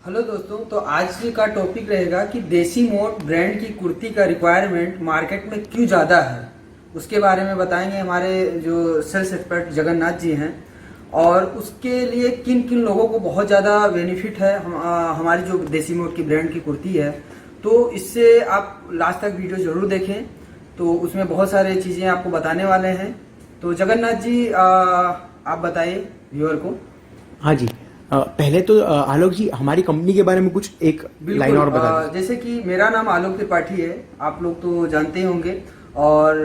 Hello दोस्तों, तो आज का टॉपिक रहेगा कि देसी मोड ब्रांड की कुर्ती का रिक्वायरमेंट मार्केट में क्यों ज़्यादा है। उसके बारे में बताएंगे हमारे जो सेल्स एक्सपर्ट जगन्नाथ जी हैं, और उसके लिए किन किन लोगों को बहुत ज़्यादा बेनिफिट है हमारी जो देसी मोड की ब्रांड की कुर्ती है। तो इससे आप लास्ट तक वीडियो ज़रूर देखें, तो उसमें बहुत सारे चीज़ें आपको बताने वाले हैं। तो जगन्नाथ जी आप बताइए व्यूअर को। हाँ जी। पहले तो आलोक जी हमारी कंपनी के बारे में कुछ एक लाइन और बता दीजिए। जैसे कि मेरा नाम आलोक त्रिपाठी है, आप लोग तो जानते ही होंगे, और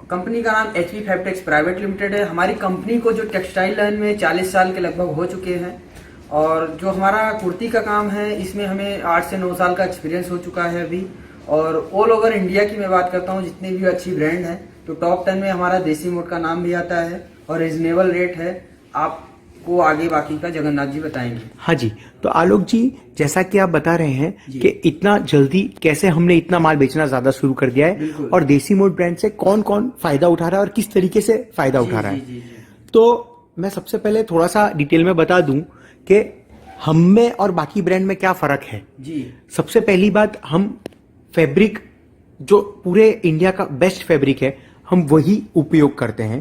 कंपनी का नाम HP फैब्टेक्स प्राइवेट लिमिटेड है। हमारी कंपनी को जो टेक्सटाइल लाइन में 40 साल के लगभग हो चुके हैं, और जो हमारा कुर्ती का काम है इसमें हमें 8 से 9 साल का एक्सपीरियंस हो चुका है अभी। और ऑल ओवर इंडिया की मैं बात करता हूँ, जितनी भी अच्छी ब्रांड है तो टॉप 10 में हमारा देसी मोड का नाम भी आता है, और रीजनेबल रेट है। आपको आगे बाकी का जगन्नाथ जी बताएंगे। हाँ जी, तो आलोक जी जैसा कि आप बता रहे हैं कि इतना जल्दी कैसे हमने इतना माल बेचना ज्यादा शुरू कर दिया है, और देसी मोड ब्रांड से कौन कौन फायदा उठा रहा है और किस तरीके से फायदा उठा रहा है। तो मैं सबसे पहले थोड़ा सा डिटेल में बता दूं कि हम में और बाकी ब्रांड में क्या फर्क है जी। सबसे पहली बात, हम फैब्रिक जो पूरे इंडिया का बेस्ट फैब्रिक है हम वही उपयोग करते हैं।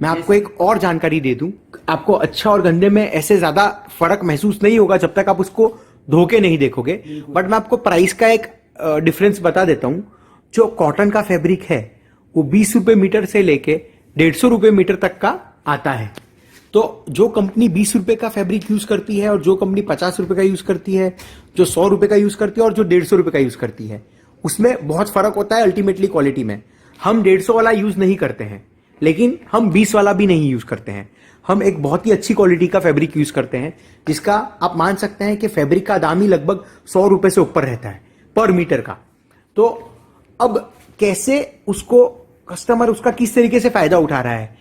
मैं आपको एक और जानकारी दे दूं, आपको अच्छा और गंदे में ऐसे ज्यादा फर्क महसूस नहीं होगा जब तक आप उसको धो के नहीं देखोगे, बट मैं आपको प्राइस का एक डिफरेंस बता देता हूं। जो कॉटन का फैब्रिक है वो 20 रुपए मीटर से लेके 150 रुपए मीटर तक का आता है। तो जो कंपनी 20 रुपए का फैब्रिक यूज करती है और जो कंपनी 50 रुपए का यूज करती है, जो 100 रुपए का यूज करती है और जो 150 रुपए का यूज करती है, उसमें बहुत फर्क होता है अल्टीमेटली क्वालिटी में। हम 150 वाला यूज नहीं करते हैं, लेकिन हम 20 वाला भी नहीं यूज करते हैं। हम एक बहुत ही अच्छी क्वालिटी का फैब्रिक यूज करते हैं, जिसका आप मान सकते हैं कि फैब्रिक का दाम ही लगभग 100 रुपए से ऊपर रहता है पर मीटर का। तो अब कैसे उसको कस्टमर उसका किस तरीके से फायदा उठा रहा है।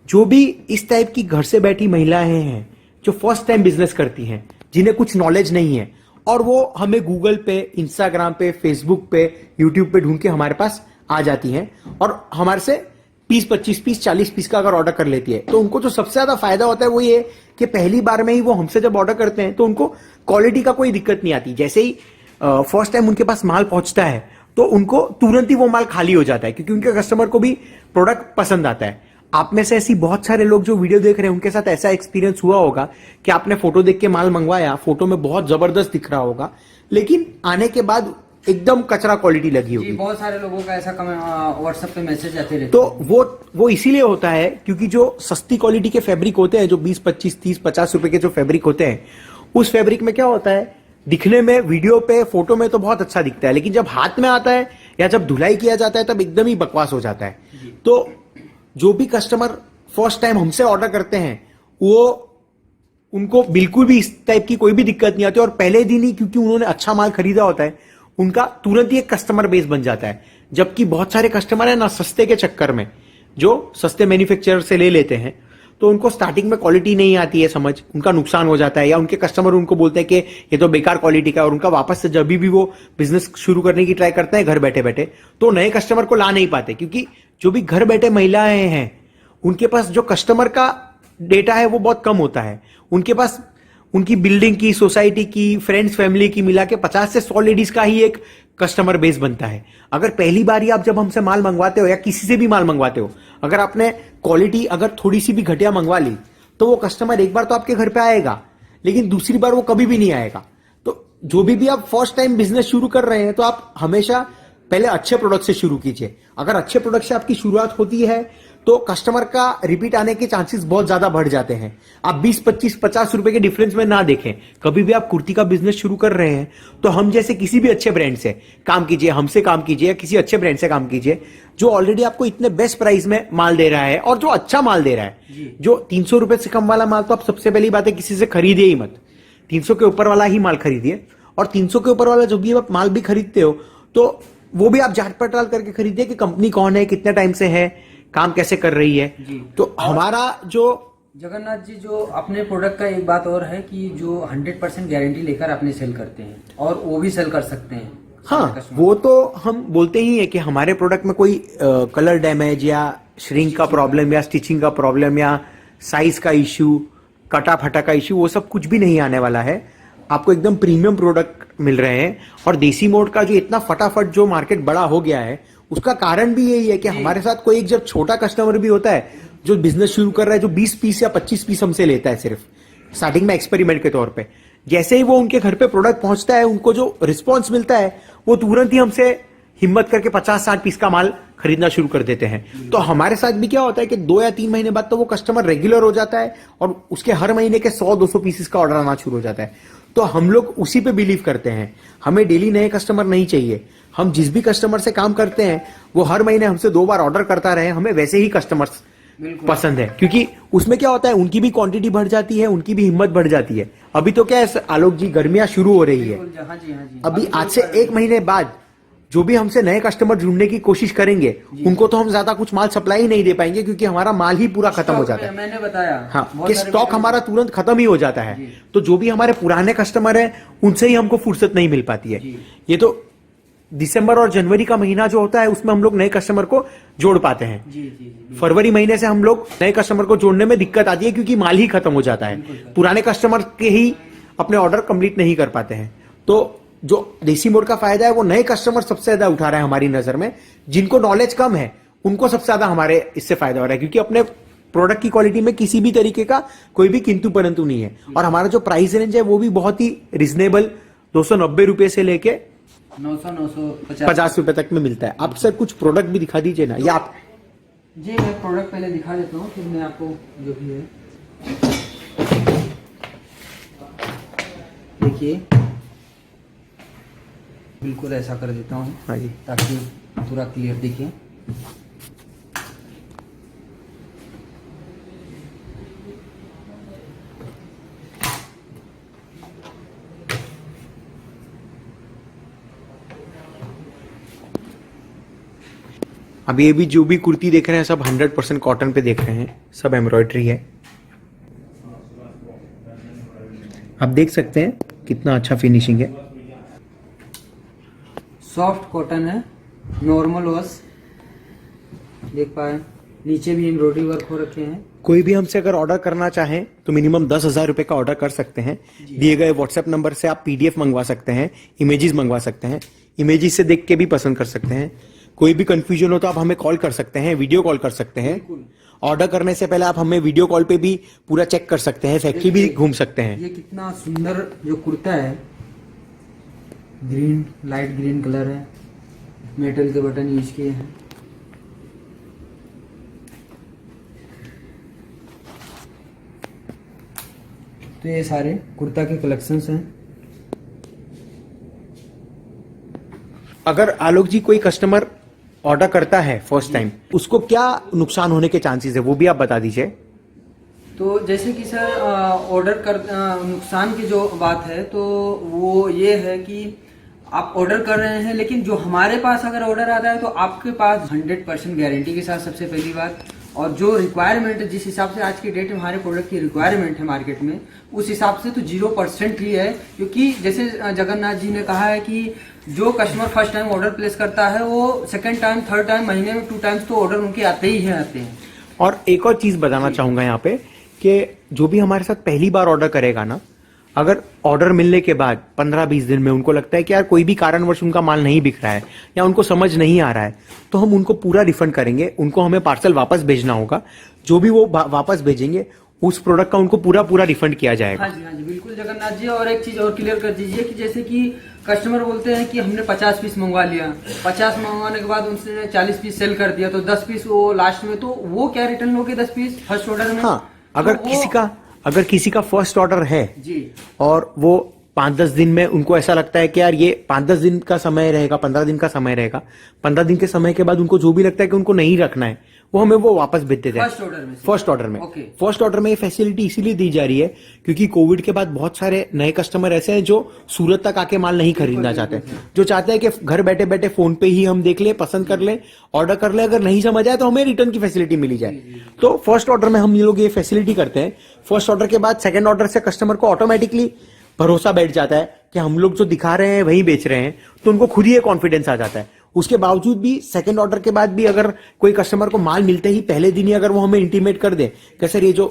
जो भी इस टाइप की घर से बैठी महिलाएं हैं जो फर्स्ट टाइम बिजनेस करती हैं, जिन्हें कुछ नॉलेज नहीं है, और वो हमें गूगल पे, इंस्टाग्राम पे, फेसबुक पे, यूट्यूब पे ढूंढ के हमारे पास आ जाती हैं और हमारे से 20, 25 पीस, 40 पीस का अगर ऑर्डर कर लेती है, तो उनको जो सबसे ज्यादा फायदा होता है वो ये कि पहली बार में ही वो हमसे जब ऑर्डर करते हैं तो उनको क्वालिटी का कोई दिक्कत नहीं आती। जैसे ही फर्स्ट टाइम उनके पास माल पहुंचता है तो उनको तुरंत ही वो माल खाली हो जाता है, क्योंकि उनके कस्टमर को भी प्रोडक्ट पसंद आता है। आप में से ऐसी बहुत सारे लोग जो वीडियो देख रहे हैं उनके साथ ऐसा एक्सपीरियंस हुआ होगा कि आपने फोटो देख के माल मंगवाया, फोटो में बहुत जबरदस्त दिख रहा होगा, लेकिन आने के बाद एकदम कचरा क्वालिटी लगी होगी। बहुत सारे लोगों का ऐसा व्हाट्सएप पे मैसेज आते रहते। तो वो इसीलिए होता है क्योंकि जो सस्ती क्वालिटी के फैब्रिक होते हैं, जो 20, 25, 30, 50 रुपए के जो फैब्रिक होते हैं, उस फैब्रिक में क्या होता है, दिखने में वीडियो पे, फोटो में तो बहुत अच्छा दिखता है, लेकिन जब हाथ में आता है या जब धुलाई किया जाता है तब एकदम ही बकवास हो जाता है। तो जो भी कस्टमर फर्स्ट टाइम हमसे ऑर्डर करते हैं वो उनको बिल्कुल भी इस टाइप की कोई भी दिक्कत नहीं आती, और पहले दिन ही क्योंकि उन्होंने अच्छा माल खरीदा होता है उनका तुरंत ही एक कस्टमर बेस बन जाता है। जबकि बहुत सारे कस्टमर है ना, सस्ते के चक्कर में जो सस्ते मैन्युफैक्चरर से ले लेते हैं, तो उनको स्टार्टिंग में क्वालिटी नहीं आती है समझ, उनका नुकसान हो जाता है, या उनके कस्टमर उनको बोलते हैं कि ये तो बेकार क्वालिटी का है, और उनका वापस से जब भी वो बिजनेस शुरू करने की ट्राई करते हैं घर बैठे बैठे, तो नए कस्टमर को ला नहीं पाते, क्योंकि जो भी घर बैठे महिलाएं हैं उनके पास जो कस्टमर का डेटा है वो बहुत कम होता है। उनके पास उनकी बिल्डिंग की, सोसाइटी की, फ्रेंड्स, फैमिली की मिला के 50 से 100 लेडीज का ही एक कस्टमर बेस बनता है। अगर पहली बार ही आप जब हमसे माल मंगवाते हो या किसी से भी माल मंगवाते हो, अगर आपने क्वालिटी अगर थोड़ी सी भी घटिया मंगवा ली, तो वो कस्टमर एक बार तो आपके घर पे आएगा, लेकिन दूसरी बार वो कभी भी नहीं आएगा। तो जो भी आप फर्स्ट टाइम बिजनेस शुरू कर रहे हैं तो आप हमेशा पहले अच्छे प्रोडक्ट से शुरू कीजिए। अगर अच्छे प्रोडक्ट से आपकी शुरुआत होती है तो कस्टमर का रिपीट आने के चांसेस बहुत ज्यादा बढ़ जाते हैं। आप 20, 25, 50 रुपए के डिफरेंस में ना देखें। कभी भी आप कुर्ती का बिजनेस शुरू कर रहे हैं तो हम जैसे किसी भी अच्छे ब्रांड से काम कीजिए, हमसे काम कीजिए, या किसी अच्छे ब्रांड से काम कीजिए जो ऑलरेडी आपको इतने बेस्ट प्राइस में माल दे रहा है, और जो अच्छा माल दे रहा है। जो 300 रुपए से कम वाला माल तो आप सबसे पहली बात है किसी से खरीदिए ही मत। 300 के ऊपर वाला ही माल खरीदिए, और 300 के ऊपर वाला जो भी आप माल भी खरीदते हो तो वो भी आप जांच पड़ताल करके खरीदिए कि कंपनी कौन है, कितने टाइम से है, काम कैसे कर रही है। तो हमारा जो जगन्नाथ जी, जो अपने प्रोडक्ट का एक बात और है कि जो 100% गारंटी लेकर अपने सेल करते हैं, और वो भी सेल कर सकते हैं। हाँ, वो तो हम बोलते ही है कि हमारे प्रोडक्ट में कोई कलर डैमेज या श्रिंक का प्रॉब्लम या स्टिचिंग का प्रॉब्लम या साइज का इश्यू, कटा फटा का इश्यू, वो सब कुछ भी नहीं आने वाला है। आपको एकदम प्रीमियम प्रोडक्ट मिल रहे हैं। और देसी मोड का जो इतना फटाफट जो मार्केट बड़ा हो गया है, उसका कारण भी यही है कि हमारे साथ कोई एक जब छोटा कस्टमर भी होता है जो बिजनेस शुरू कर रहा है, जो 20 पीस या 25 पीस हमसे लेता है सिर्फ स्टार्टिंग में एक्सपेरिमेंट के तौर पे, जैसे ही वो उनके घर पे प्रोडक्ट पहुंचता है, उनको जो रिस्पॉन्स मिलता है वो तुरंत ही हमसे हिम्मत करके 50-60 पीस का माल खरीदना शुरू कर देते हैं। तो हमारे साथ भी क्या होता है कि 2 या 3 महीने बाद तो वो कस्टमर रेगुलर हो जाता है और उसके हर महीने के 100-200 पीसेस का ऑर्डर आना शुरू हो जाता है। तो हम लोग उसी पे बिलीव करते हैं, हमें डेली नए कस्टमर नहीं चाहिए। हम जिस भी कस्टमर से काम करते हैं वो हर महीने हमसे 2 बार ऑर्डर करता रहे, हमें वैसे ही कस्टमर्स पसंद है, क्योंकि उसमें क्या होता है उनकी भी क्वांटिटी बढ़ जाती है, उनकी भी हिम्मत बढ़ जाती है। अभी तो क्या है आलोक जी, गर्मियां शुरू हो रही है, अभी आज से 1 महीने बाद जो भी हमसे नए कस्टमर ढूंढने की कोशिश करेंगे उनको तो हम ज्यादा कुछ माल सप्लाई ही नहीं दे पाएंगे, क्योंकि हमारा माल ही पूरा खत्म हो जाता है। मैंने बताया हाँ, कि स्टॉक हमारा तुरंत खत्म ही हो जाता है। तो जो भी हमारे पुराने कस्टमर हैं उनसे ही हमको फुर्सत नहीं मिल पाती है। ये तो दिसंबर और जनवरी का महीना जो होता है उसमें हम लोग नए कस्टमर को जोड़ पाते हैं। फरवरी महीने से हम लोग नए कस्टमर को जोड़ने में दिक्कत आती है, क्योंकि माल ही खत्म हो जाता है, पुराने कस्टमर के ही अपने ऑर्डर कंप्लीट नहीं कर पाते हैं। तो जो देसी मोड का फायदा है वो नए कस्टमर सबसे ज्यादा उठा रहा है हमारी नजर में। जिनको नॉलेज कम है उनको सबसे ज्यादा हमारे इससे फायदा हो रहा है, क्योंकि अपने प्रोडक्ट की क्वालिटी में किसी भी तरीके का कोई भी किंतु परंतु नहीं है। और हमारा जो प्राइस रेंज है वो भी बहुत ही रिजनेबल, 290 रुपए से लेके 950 रुपए तक में मिलता है। आप सर कुछ प्रोडक्ट भी दिखा दीजिए ना, या आप जी मैं प्रोडक्ट पहले दिखा देता हूँ, फिर मैं आपको जो भी है देखिए बिल्कुल ऐसा कर देता हूँ। हाँ जी, ताकि पूरा क्लियर दिखे। अब ये भी जो भी कुर्ती देख रहे हैं सब 100% कॉटन पे देख रहे हैं, सब एम्ब्रॉयडरी है। आप देख सकते हैं कितना अच्छा फिनिशिंग है, सॉफ्ट कॉटन है, नॉर्मल वॉश देख पाए, नीचे भी एम्ब्रॉयडरी वर्क हो रखे हैं। कोई भी हमसे अगर ऑर्डर करना चाहें तो मिनिमम 10,000 रुपए का ऑर्डर कर सकते हैं। दिए गए व्हाट्सएप नंबर से आप पीडीएफ मंगवा सकते हैं, इमेजेस मंगवा सकते हैं, इमेजेस से देख के भी पसंद कर सकते हैं। कोई भी कंफ्यूजन हो तो आप हमें कॉल कर सकते हैं, वीडियो कॉल कर सकते हैं। ऑर्डर करने से पहले आप हमें वीडियो कॉल पे भी पूरा चेक कर सकते हैं, फैक्ट्री भी घूम सकते हैं। ये कितना सुंदर जो कुर्ता है, ग्रीन, लाइट ग्रीन कलर है, मेटल के बटन यूज किए हैं। तो ये सारे कुर्ता के कलेक्शंस हैं। अगर आलोक जी कोई कस्टमर ऑर्डर करता है फर्स्ट टाइम, उसको क्या नुकसान होने के चांसेस है वो भी आप बता दीजिए। तो जैसे कि सर ऑर्डर कर नुकसान की जो बात है तो वो ये है कि आप ऑर्डर कर रहे हैं, लेकिन जो हमारे पास अगर ऑर्डर आता है तो आपके पास 100% गारंटी के साथ, सबसे पहली बात, और जो रिक्वायरमेंट जिस हिसाब से आज की डेट में हमारे प्रोडक्ट की रिक्वायरमेंट है मार्केट में, उस हिसाब से तो 0% ही है। क्योंकि जैसे जगन्नाथ जी ने कहा है कि जो customer first time order place करता है वो सेकंड टाइम, थर्ड टाइम, महीने में 2 टाइम्स तो ऑर्डर उनके आते ही हैं। और एक और चीज बताना चाहूंगा यहाँ पे कि जो भी हमारे साथ पहली बार ऑर्डर करेगा ना, अगर ऑर्डर मिलने के बाद 15-20 दिन में उनको लगता है कि यार कोई भी कारणवश उनका माल नहीं बिक रहा है या उनको समझ नहीं आ रहा है, तो हम उनको पूरा रिफंड करेंगे। उनको हमें पार्सल वापस भेजना होगा, जो भी वो वापस भेजेंगे उस प्रोडक्ट का उनको पूरा रिफंड किया जाएगा। हाँ जी बिल्कुल जगन्नाथ जी। और एक चीज और क्लियर कर दीजिए कि जैसे कि कस्टमर बोलते हैं कि हमने 50 पीस मंगवा लिया, 50 मंगवाने के बाद उनसे 40 पीस सेल कर दिया, तो 10 पीस वो लास्ट में, तो वो क्या रिटर्न हो गए 10 पीस फर्स्ट ऑर्डर में? हाँ, अगर किसी का फर्स्ट ऑर्डर है जी और वो 5-10 दिन में उनको ऐसा लगता है कि यार ये 5-10 दिन का समय रहेगा, 15 दिन का समय रहेगा, 15 दिन के समय के बाद उनको जो भी लगता है कि उनको नहीं रखना है, वो हमें वो वापस भेज देते हैं फर्स्ट ऑर्डर में। ये फैसिलिटी इसीलिए दी जा रही है क्योंकि कोविड के बाद बहुत सारे नए कस्टमर ऐसे हैं जो सूरत तक आके माल नहीं खरीदना चाहते, जो चाहते हैं कि घर बैठे बैठे फोन पे ही हम देख ले, पसंद कर ले, ऑर्डर कर ले, अगर नहीं समझ आए तो हमें रिटर्न की फैसिलिटी मिली जाए। तो फर्स्ट ऑर्डर में हम ये लोग ये फैसिलिटी करते हैं। फर्स्ट ऑर्डर के बाद सेकंड ऑर्डर से कस्टमर को ऑटोमेटिकली भरोसा बैठ जाता है कि हम लोग जो दिखा रहे हैं वही बेच रहे हैं, तो उनको खुद ही ये कॉन्फिडेंस आ जाता है। उसके बावजूद भी सेकंड ऑर्डर के बाद भी अगर कोई कस्टमर को माल मिलते ही पहले दिन ही अगर वो हमें इंटीमेट कर दे कि सर ये जो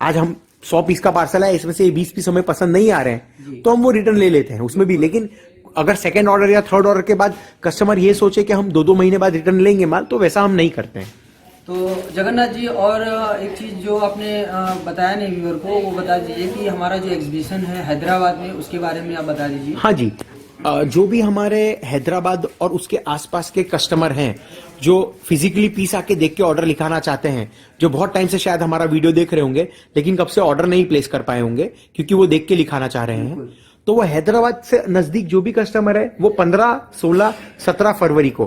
आज हम 100 पीस का पार्सल है, इसमें से 20 पीस हमें पसंद नहीं आ रहे हैं, तो हम वो रिटर्न ले लेते हैं उसमें भी। लेकिन अगर सेकंड ऑर्डर या थर्ड ऑर्डर के बाद कस्टमर ये सोचे कि हम 2-2 महीने बाद रिटर्न लेंगे माल, तो वैसा हम नहीं करते हैं। तो जगन्नाथ जी, और एक चीज़ जो आपने बताया नहीं व्यूअर को, वो बता दीजिए कि हमारा जो एग्जीबिशन है हैदराबाद में, उसके बारे में आप बता दीजिए। हाँ जी, जो भी हमारे हैदराबाद और उसके आसपास के कस्टमर हैं जो फिजिकली पीस आके देख के ऑर्डर लिखाना चाहते हैं, जो बहुत टाइम से शायद हमारा वीडियो देख रहे होंगे लेकिन कब से ऑर्डर नहीं प्लेस कर पाए होंगे क्योंकि वो देख के लिखाना चाह रहे हैं, तो वो हैदराबाद से नजदीक जो भी कस्टमर है, वो 15, 16, 17 फरवरी को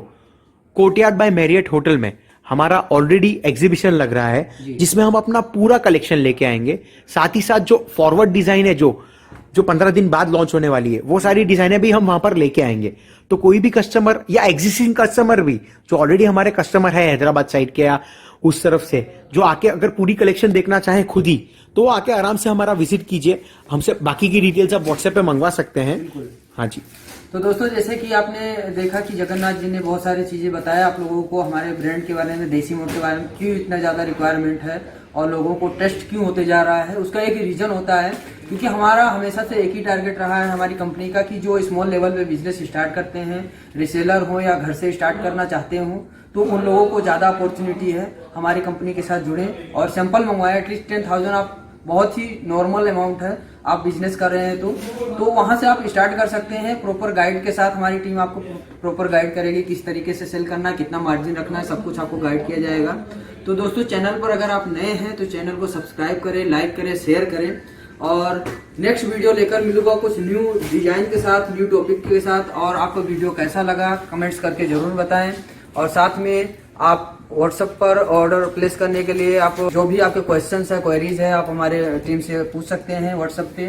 कोर्टयार्ड बाय मैरियट होटल में हमारा ऑलरेडी एग्जीबिशन लग रहा है, जिसमें हम अपना पूरा कलेक्शन लेके आएंगे। साथ ही साथ जो फॉरवर्ड डिजाइन है जो 15 दिन बाद लॉन्च होने वाली है, वो सारी डिजाइनें भी हम वहां पर लेके आएंगे। तो कोई भी कस्टमर या एग्जिस्टिंग कस्टमर भी जो ऑलरेडी हमारे कस्टमर है हैदराबाद साइड के या उस तरफ से, जो आके अगर पूरी कलेक्शन देखना चाहे खुद ही, तो वो आके आराम से हमारा विजिट कीजिए। हमसे बाकी की डिटेल्स आप व्हाट्सएप पे मंगवा सकते हैं। हाँ जी। तो दोस्तों, जैसे कि आपने देखा कि जगन्नाथ जी ने बहुत सारी चीज़ें बताया आप लोगों को, हमारे ब्रांड के बारे में, देसी मोड के बारे में, क्यों इतना ज़्यादा रिक्वायरमेंट है और लोगों को टेस्ट क्यों होते जा रहा है। उसका एक रीज़न होता है क्योंकि हमारा हमेशा से एक ही टारगेट रहा है हमारी कंपनी का कि जो स्मॉल लेवल पे बिजनेस स्टार्ट करते हैं, रिसेलर हो या घर से स्टार्ट करना चाहते हो, तो उन लोगों को ज़्यादा अपॉर्चुनिटी है हमारी कंपनी के साथ जुड़ें और सैंपल मंगवाएं। एटलीस्ट 10,000 आप बहुत ही नॉर्मल अमाउंट है, आप बिजनेस कर रहे हैं तो वहां से आप स्टार्ट कर सकते हैं। प्रॉपर गाइड के साथ हमारी टीम आपको प्रॉपर गाइड करेगी, किस तरीके से सेल करना है, कितना मार्जिन रखना है, सब कुछ आपको गाइड किया जाएगा। तो दोस्तों, चैनल पर अगर आप नए हैं तो चैनल को सब्सक्राइब करें, लाइक करें, शेयर करें और नेक्स्ट वीडियो लेकर मिलूंगा कुछ न्यू डिजाइन के साथ, न्यू टॉपिक के साथ। और आपको वीडियो कैसा लगा कमेंट्स करके जरूर बताएं। और साथ में आप व्हाट्सएप पर ऑर्डर प्लेस करने के लिए आप जो भी आपके क्वेश्चंस है, क्वेरीज है, आप हमारे टीम से पूछ सकते हैं व्हाट्सएप पे।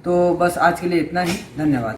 तो बस आज के लिए इतना ही, धन्यवाद।